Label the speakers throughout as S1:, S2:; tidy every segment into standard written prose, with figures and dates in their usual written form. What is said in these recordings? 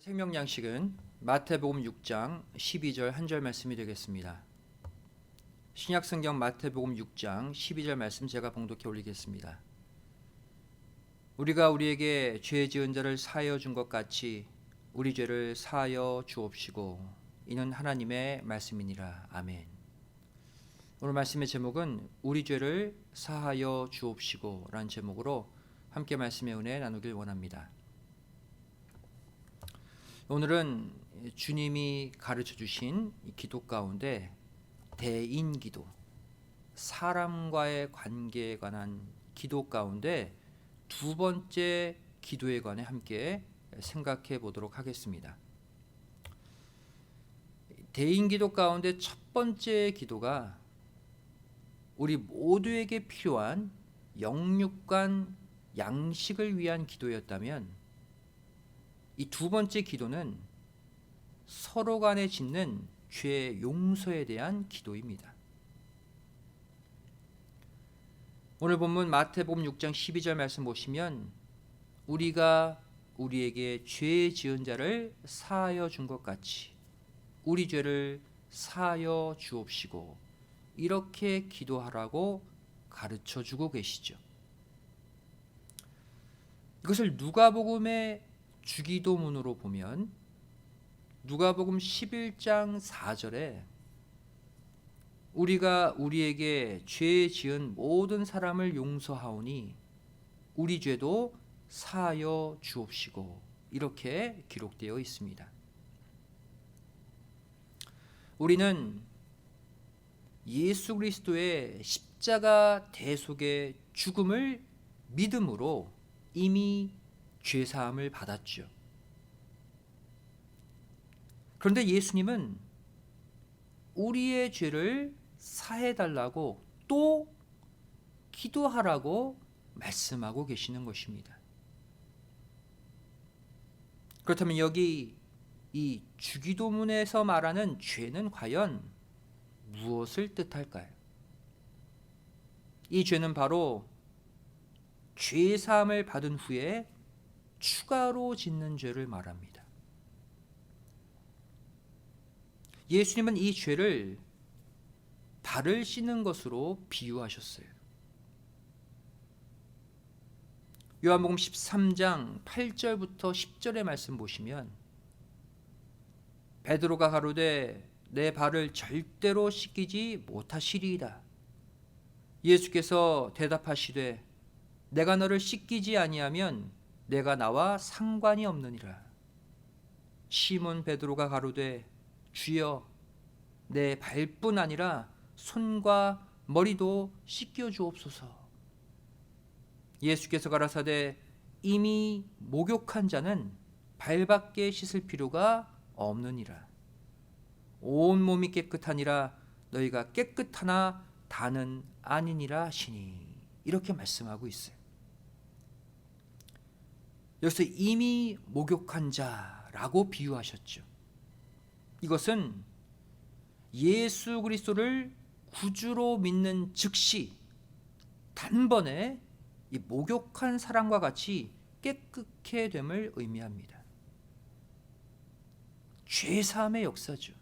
S1: 생명 양식은 마태복음 6장 12절 한 절 말씀이 되겠습니다. 신약성경 마태복음 6장 12절 말씀 제가 봉독해 올리겠습니다. 우리가 우리에게 죄 지은 자를 사하여 준 것 같이 우리 죄를 사하여 주옵시고 이는 하나님의 말씀이니라. 아멘. 오늘 말씀의 제목은 우리 죄를 사하여 주옵시고 라는 제목으로 함께 말씀의 은혜 나누길 원합니다. 오늘은 주님이 가르쳐 주신 기도 가운데 대인기도, 사람과의 관계에 관한 기도 가운데 두 번째 기도에 관해 함께 생각해 보도록 하겠습니다. 대인기도 가운데 첫 번째 기도가 우리 모두에게 필요한 영육간 양식을 위한 기도였다면 이 두 번째 기도는 서로 간에 짓는 죄 용서에 대한 기도입니다. 오늘 본문 마태복음 6장 12절 말씀 보시면 우리가 우리에게 죄 지은 자를 사하여 준 것 같이 우리 죄를 사하여 주옵시고 이렇게 기도하라고 가르쳐 주고 계시죠. 이것을 누가복음의 주기도문으로 보면 누가복음 11장 4절에 우리가 우리에게 죄 지은 모든 사람을 용서하오니 우리 죄도 사하여 주옵시고 이렇게 기록되어 있습니다. 우리는 예수 그리스도의 십자가 대속의 죽음을 믿음으로 이미 죄사함을 받았죠. 그런데 예수님은 우리의 죄를 사해달라고 또 기도하라고 말씀하고 계시는 것입니다. 그렇다면 여기 이 주기도문에서 말하는 죄는 과연 무엇을 뜻할까요? 이 죄는 바로 죄사함을 받은 후에 추가로 짓는 죄를 말합니다. 예수님은 이 죄를 발을 씻는 것으로 비유하셨어요. 요한복음 13장 8절부터 10절의 말씀 보시면 베드로가 가로되 내 발을 절대로 씻기지 못하시리이다. 예수께서 대답하시되 내가 너를 씻기지 아니하면 내가 나와 상관이 없느니라. 시몬 베드로가 가로되 주여 내 발뿐 아니라 손과 머리도 씻겨 주옵소서. 예수께서 가라사대 이미 목욕한 자는 발밖에 씻을 필요가 없느니라. 온 몸이 깨끗하니라 너희가 깨끗하나 다는 아니니라 하시니 이렇게 말씀하고 있어요. 여기서 이미 목욕한 자라고 비유하셨죠. 이것은 예수 그리스도를 구주로 믿는 즉시 단번에 이 목욕한 사람과 같이 깨끗해 됨을 의미합니다. 죄사함의 역사죠.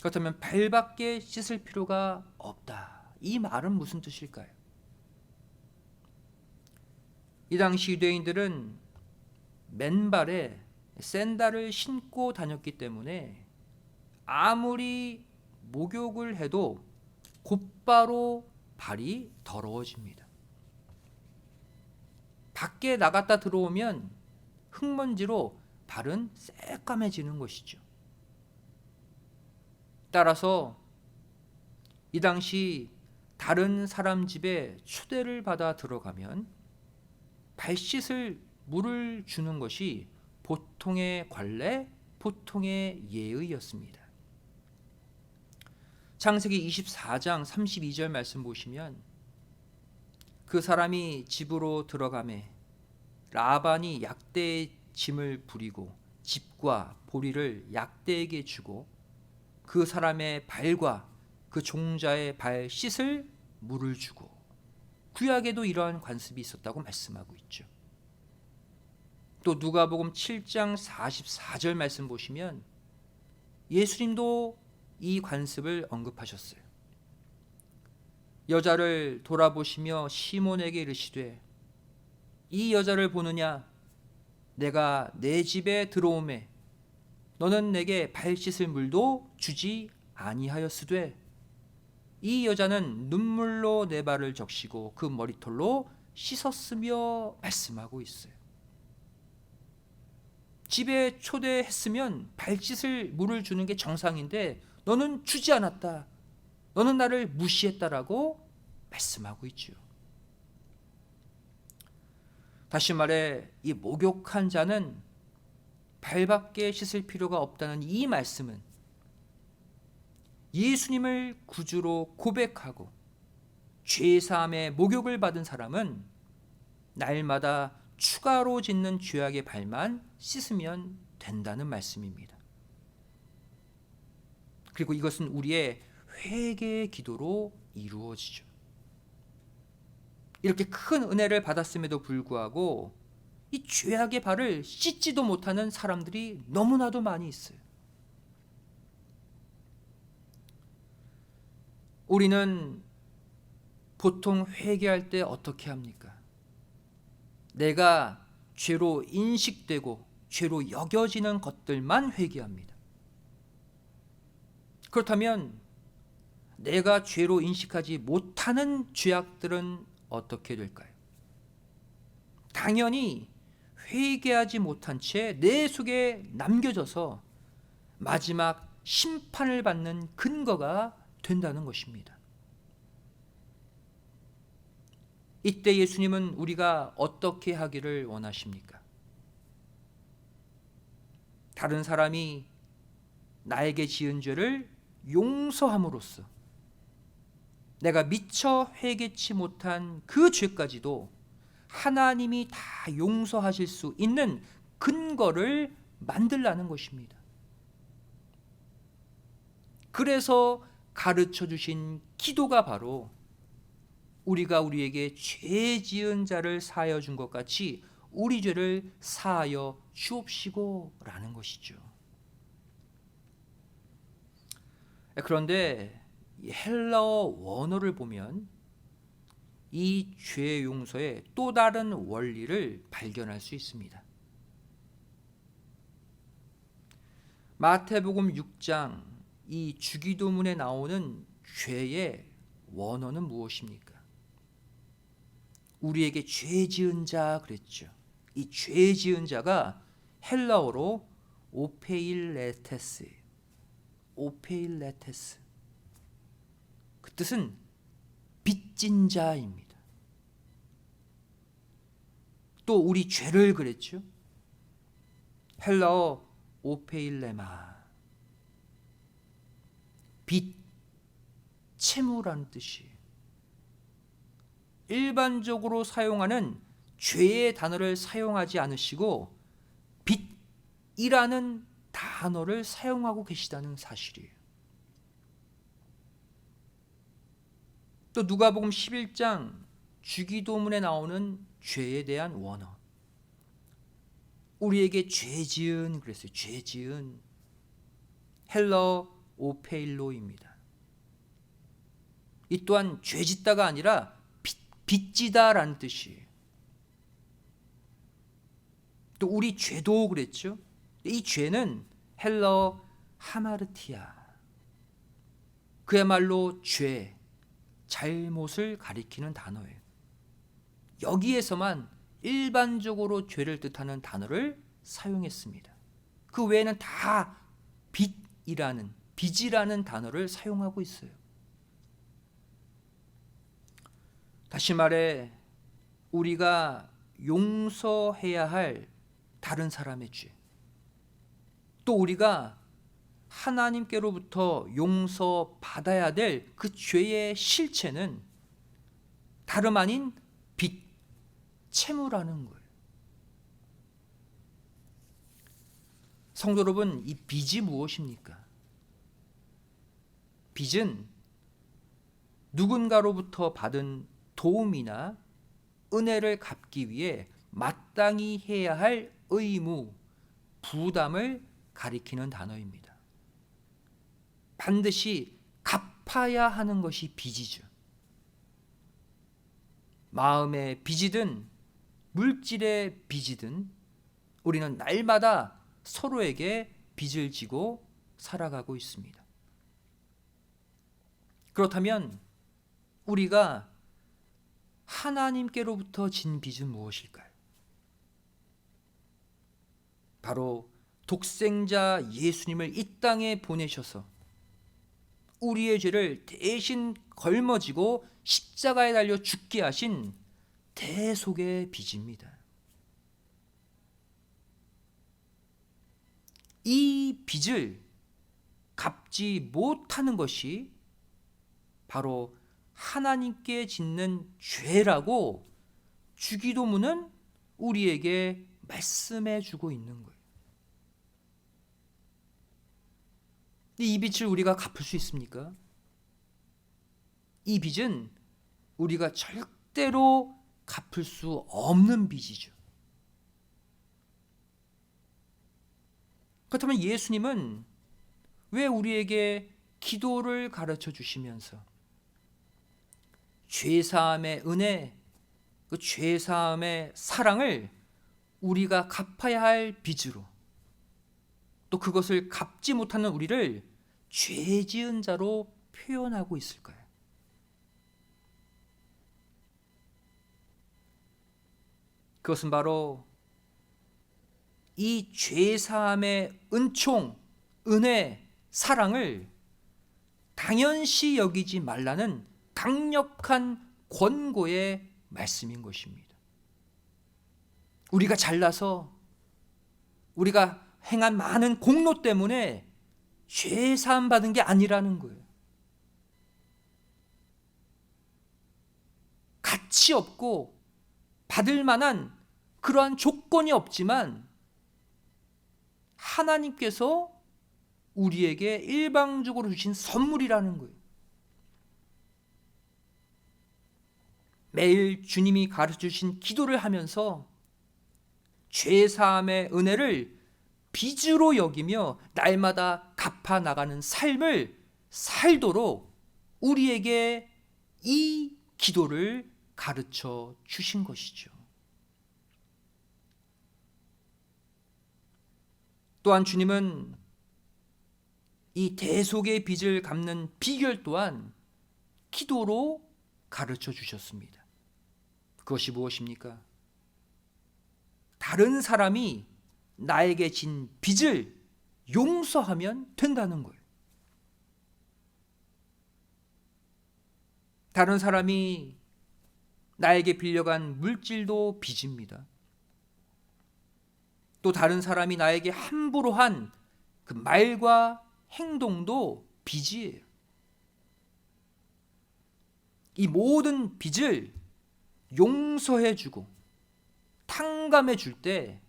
S1: 그렇다면 발밖에 씻을 필요가 없다. 이 말은 무슨 뜻일까요? 이 당시 유대인들은 맨발에 샌들을 신고 다녔기 때문에 아무리 목욕을 해도 곧바로 발이 더러워집니다. 밖에 나갔다 들어오면 흙먼지로 발은 새까매지는 것이죠. 따라서 이 당시 다른 사람 집에 초대를 받아 들어가면 발 씻을 물을 주는 것이 보통의 관례, 보통의 예의였습니다. 창세기 24장 32절 말씀 보시면 그 사람이 집으로 들어가매 라반이 약대의 짐을 부리고 집과 보리를 약대에게 주고 그 사람의 발과 그 종자의 발 씻을 물을 주고 구약에도 이러한 관습이 있었다고 말씀하고 있죠. 또 누가복음 7장 44절 말씀 보시면 예수님도 이 관습을 언급하셨어요. 여자를 돌아보시며 시몬에게 이르시되 이 여자를 보느냐? 내가 내 집에 들어오매 너는 내게 발 씻을 물도 주지 아니하였으되 이 여자는 눈물로 내 발을 적시고 그 머리털로 씻었으며 말씀하고 있어요. 집에 초대했으면 발 씻을 물을 주는 게 정상인데 너는 주지 않았다. 너는 나를 무시했다라고 말씀하고 있죠. 다시 말해 이 목욕한 자는 발밖에 씻을 필요가 없다는 이 말씀은 예수님을 구주로 고백하고 죄사함의 목욕을 받은 사람은 날마다 추가로 짓는 죄악의 발만 씻으면 된다는 말씀입니다. 그리고 이것은 우리의 회개의 기도로 이루어지죠. 이렇게 큰 은혜를 받았음에도 불구하고 이 죄악의 발을 씻지도 못하는 사람들이 너무나도 많이 있어요. 우리는 보통 회개할 때 어떻게 합니까? 내가 죄로 인식되고 죄로 여겨지는 것들만 회개합니다. 그렇다면 내가 죄로 인식하지 못하는 죄악들은 어떻게 될까요? 당연히 회개하지 못한 채 내 속에 남겨져서 마지막 심판을 받는 근거가 된다는 것입니다. 이때 예수님은 우리가 어떻게 하기를 원하십니까? 다른 사람이 나에게 지은 죄를 용서함으로써 내가 미처 회개치 못한 그 죄까지도 하나님이 다 용서하실 수 있는 근거를 만들라는 것입니다. 그래서 가르쳐 주신 기도가 바로 우리가 우리에게 죄 지은 자를 사하여 준 것 같이 우리 죄를 사하여 주옵시고 라는 것이죠. 그런데 헬라어 원어를 보면 이 죄 용서의 또 다른 원리를 발견할 수 있습니다. 마태복음 6장 이 주기도문에 나오는 죄의 원어는 무엇입니까? 우리에게 죄 지은 자 그랬죠. 이 죄 지은 자가 헬라어로 오페일레테스예요. 오페일레테스. 그 뜻은 빚진 자입니다. 또 우리 죄를 그랬죠. 헬라어 오페일레마. 빚, 채무라는 뜻이에요. 일반적으로 사용하는 죄의 단어를 사용하지 않으시고 빚이라는 단어를 사용하고 계시다는 사실이에요. 또 누가복음 11장 주기도문에 나오는 죄에 대한 원어. 우리에게 죄 지은 그랬어요. 죄 지은 헬라어 오페일로입니다. 이 또한 죄 짓다가 아니라 빚지다라는 뜻이에요. 또 우리 죄도 그랬죠. 이 죄는 헬라어 하마르티아. 그야말로 죄, 잘못을 가리키는 단어예요. 여기에서만 일반적으로 죄를 뜻하는 단어를 사용했습니다. 그 외에는 다 빚이라는 단어를 사용하고 있어요. 다시 말해 우리가 용서해야 할 다른 사람의 죄, 또 우리가 하나님께로부터 용서받아야 될 그 죄의 실체는 다름 아닌 빚, 채무라는 거예요. 성도 여러분, 이 빚이 무엇입니까? 빚은 누군가로부터 받은 도움이나 은혜를 갚기 위해 마땅히 해야 할 의무, 부담을 가리키는 단어입니다. 반드시 갚아야 하는 것이 빚이죠. 마음의 빚이든 물질의 빚이든 우리는 날마다 서로에게 빚을 지고 살아가고 있습니다. 그렇다면 우리가 하나님께로부터 진 빚은 무엇일까요? 바로 독생자 예수님을 이 땅에 보내셔서 우리의 죄를 대신 걸머지고 십자가에 달려 죽게 하신 대속의 빚입니다. 이 빚을 갚지 못하는 것이 바로 하나님께 짓는 죄라고 주기도문은 우리에게 말씀해 주고 있는 거예요. 이 빚을 우리가 갚을 수 있습니까? 이 빚은 우리가 절대로 갚을 수 없는 빚이죠. 그렇다면 예수님은 왜 우리에게 기도를 가르쳐 주시면서 죄사함의 은혜, 그 죄사함의 사랑을 우리가 갚아야 할 빚으로, 또 그것을 갚지 못하는 우리를 죄 지은 자로 표현하고 있을까요? 그것은 바로 이 죄사함의 은총, 은혜, 사랑을 당연시 여기지 말라는 강력한 권고의 말씀인 것입니다. 우리가 잘나서 우리가 행한 많은 공로 때문에 죄사함 받은 게 아니라는 거예요. 가치 없고 받을 만한 그러한 조건이 없지만 하나님께서 우리에게 일방적으로 주신 선물이라는 거예요. 매일 주님이 가르쳐 주신 기도를 하면서 죄사함의 은혜를 빚으로 여기며 날마다 갚아 나가는 삶을 살도록 우리에게 이 기도를 가르쳐 주신 것이죠. 또한 주님은 이 대속의 빚을 갚는 비결 또한 기도로 가르쳐 주셨습니다. 그것이 무엇입니까? 다른 사람이 나에게 진 빚을 용서하면 된다는 거예요. 다른 사람이 나에게 빌려간 물질도 빚입니다. 또 다른 사람이 나에게 함부로 한 그 말과 행동도 빚이에요. 이 모든 빚을 용서해주고 탕감해줄 때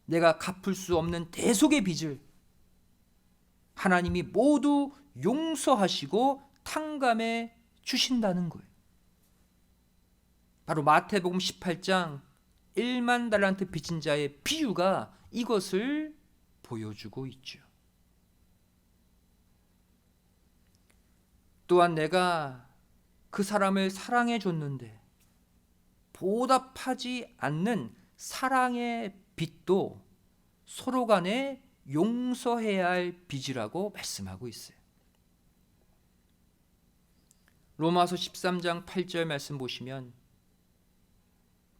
S1: 내가 갚을 수 없는 대속의 빚을 하나님이 모두 용서하시고 탕감해 주신다는 거예요. 바로 마태복음 18장 1만 달란트 빚진 자의 비유가 이것을 보여주고 있죠. 또한 내가 그 사람을 사랑해 줬는데 보답하지 않는 사랑의 빚도 서로 간에 용서해야 할 빚이라고 말씀하고 있어요. 로마서 13장 8절 말씀 보시면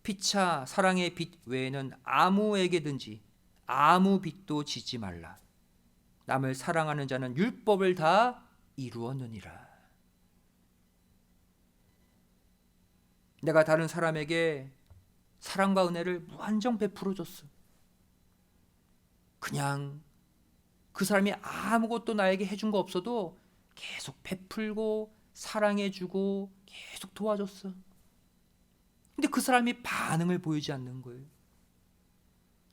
S1: 피차 사랑의 빚 외에는 아무에게든지 아무 빚도 지지 말라. 남을 사랑하는 자는 율법을 다 이루었느니라. 내가 다른 사람에게 사랑과 은혜를 무한정 베풀어 줬어. 그냥 그 사람이 아무것도 나에게 해준 거 없어도 계속 베풀고 사랑해주고 계속 도와줬어. 근데 그 사람이 반응을 보이지 않는 거예요.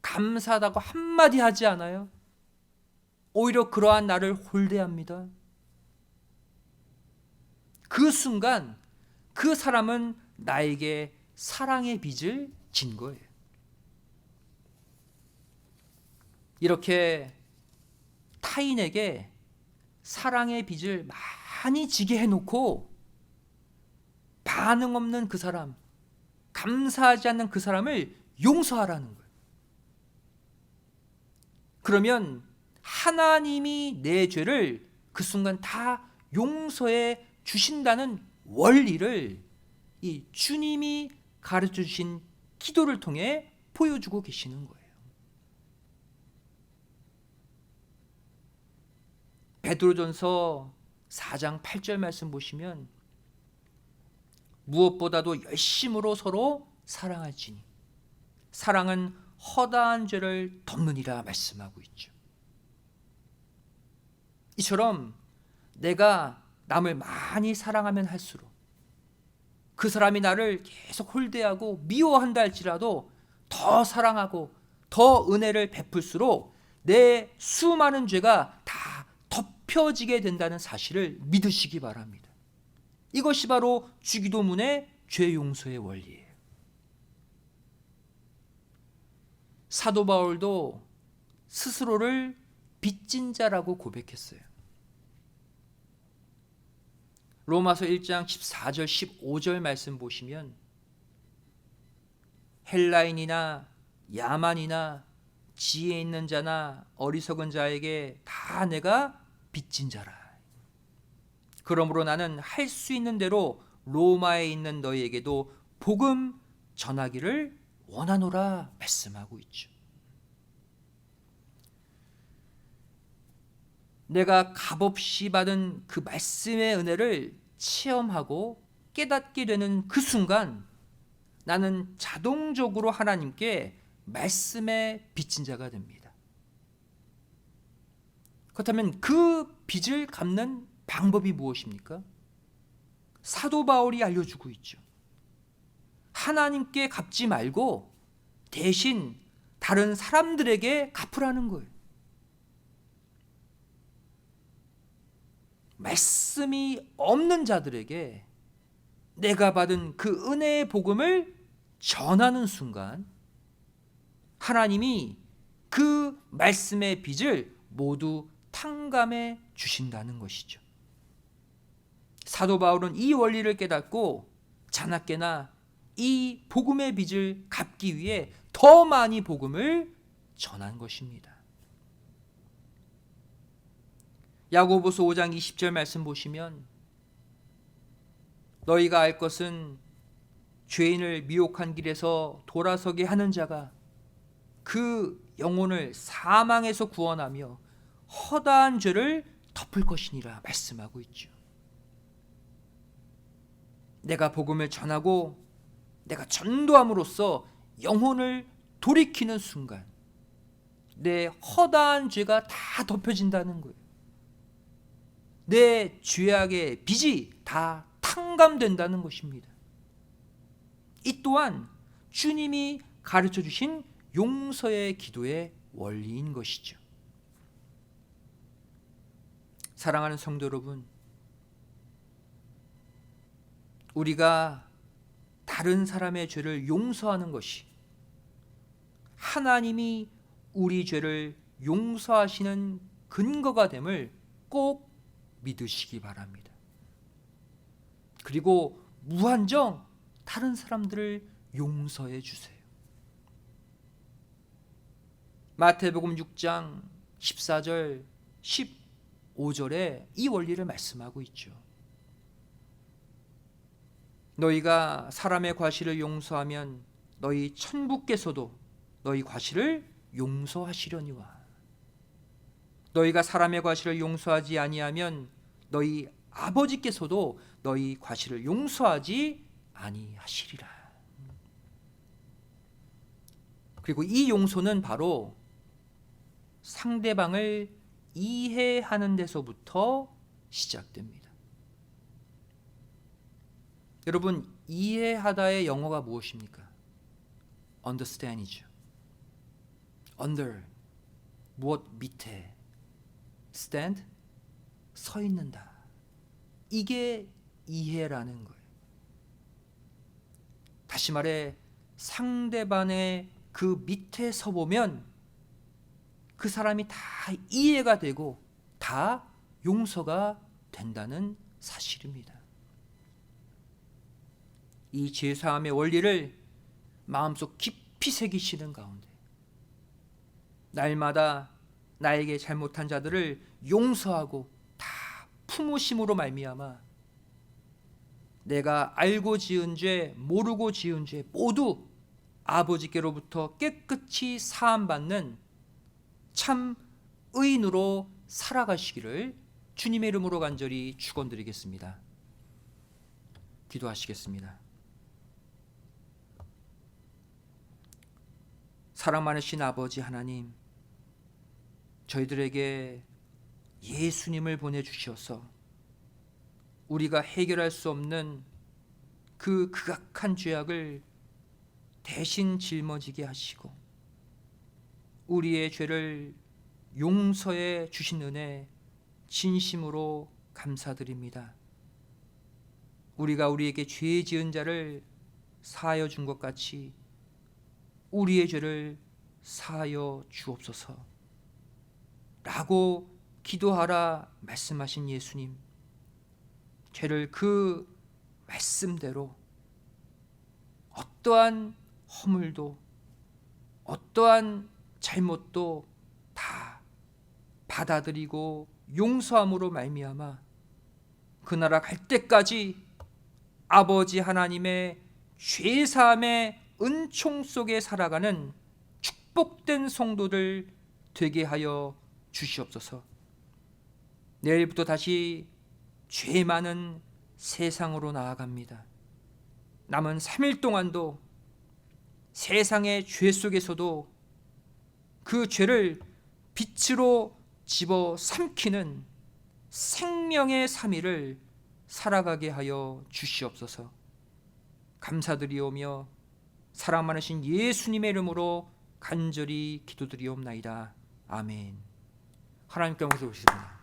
S1: 감사하다고 한마디 하지 않아요. 오히려 그러한 나를 홀대합니다. 그 순간 그 사람은 나에게 사랑의 빚을 진 거예요. 이렇게 타인에게 사랑의 빚을 많이 지게 해놓고 반응 없는 그 사람, 감사하지 않는 그 사람을 용서하라는 거예요. 그러면 하나님이 내 죄를 그 순간 다 용서해 주신다는 원리를 이 주님이 가르쳐 주신 기도를 통해 보여주고 계시는 거예요. 베드로전서 4장 8절 말씀 보시면 무엇보다도 열심으로 서로 사랑할지니 사랑은 허다한 죄를 덮느니라 말씀하고 있죠. 이처럼 내가 남을 많이 사랑하면 할수록 그 사람이 나를 계속 홀대하고 미워한다 할지라도 더 사랑하고 더 은혜를 베풀수록 내 수많은 죄가 다 덮여지게 된다는 사실을 믿으시기 바랍니다. 이것이 바로 주기도문의 죄 용서의 원리예요. 사도 바울도 스스로를 빚진 자라고 고백했어요. 로마서 1장 14절 15절 말씀 보시면 헬라인이나 야만이나 지혜 있는 자나 어리석은 자에게 다 내가 빚진 자라. 그러므로 나는 할 수 있는 대로 로마에 있는 너희에게도 복음 전하기를 원하노라 말씀하고 있죠. 내가 값없이 받은 그 말씀의 은혜를 체험하고 깨닫게 되는 그 순간 나는 자동적으로 하나님께 말씀에 빚진 자가 됩니다. 그렇다면 그 빚을 갚는 방법이 무엇입니까? 사도 바울이 알려주고 있죠. 하나님께 갚지 말고 대신 다른 사람들에게 갚으라는 거예요. 말씀이 없는 자들에게 내가 받은 그 은혜의 복음을 전하는 순간 하나님이 그 말씀의 빚을 모두 탕감해 주신다는 것이죠. 사도 바울은 이 원리를 깨닫고 자나깨나 이 복음의 빚을 갚기 위해 더 많이 복음을 전한 것입니다. 야고보서 5장 20절 말씀 보시면 너희가 알 것은 죄인을 미혹한 길에서 돌아서게 하는 자가 그 영혼을 사망에서 구원하며 허다한 죄를 덮을 것이니라 말씀하고 있죠. 내가 복음을 전하고 내가 전도함으로써 영혼을 돌이키는 순간 내 허다한 죄가 다 덮여진다는 거예요. 내 죄악의 빚이 다 탕감된다는 것입니다. 이 또한 주님이 가르쳐 주신 용서의 기도의 원리인 것이죠. 사랑하는 성도 여러분, 우리가 다른 사람의 죄를 용서하는 것이 하나님이 우리 죄를 용서하시는 근거가 됨을 꼭 믿으시기 바랍니다. 그리고 무한정 다른 사람들을 용서해 주세요. 마태복음 6장 14절 15절에 이 원리를 말씀하고 있죠. 너희가 사람의 과실을 용서하면 너희 천부께서도 너희 과실을 용서하시려니와 너희가 사람의 과실을 용서하지 아니하면 너희 아버지께서도 너희 과실을 용서하지 아니하시리라. 그리고 이 용서는 바로 상대방을 이해하는 데서부터 시작됩니다. 여러분, 이해하다의 영어가 무엇입니까? understand이죠. under, 무엇 밑에, stand, 서 있는다. 이게 이해라는 거예요. 다시 말해 상대방의 그 밑에 서 보면 그 사람이 다 이해가 되고 다 용서가 된다는 사실입니다. 이 죄사함의 원리를 마음속 깊이 새기시는 가운데 날마다 나에게 잘못한 자들을 용서하고 다 품으심으로 말미암아 내가 알고 지은 죄, 모르고 지은 죄 모두 아버지께로부터 깨끗이 사함받는 참 의인으로 살아가시기를 주님의 이름으로 간절히 축원드리겠습니다. 기도하시겠습니다. 사랑 많으신 아버지 하나님, 저희들에게 예수님을 보내주셔서 우리가 해결할 수 없는 그 극악한 죄악을 대신 짊어지게 하시고 우리의 죄를 용서해 주신 은혜 진심으로 감사드립니다. 우리가 우리에게 죄 지은 자를 사하여 준 것 같이 우리의 죄를 사하여 주옵소서 라고 기도하라 말씀하신 예수님, 죄를 그 말씀대로 어떠한 허물도 어떠한 잘못도 다 받아들이고 용서함으로 말미암아 그 나라 갈 때까지 아버지 하나님의 죄사함의 은총 속에 살아가는 축복된 성도들 되게 하여 주시옵소서. 내일부터 다시 죄 많은 세상으로 나아갑니다. 남은 3일 동안도 세상의 죄 속에서도 그 죄를 빛으로 집어 삼키는 생명의 3일을 살아가게 하여 주시옵소서. 감사드리오며 사랑 많으신 예수님의 이름으로 간절히 기도드리옵나이다. 아멘. 하나님께 영광을 돌리시옵소서.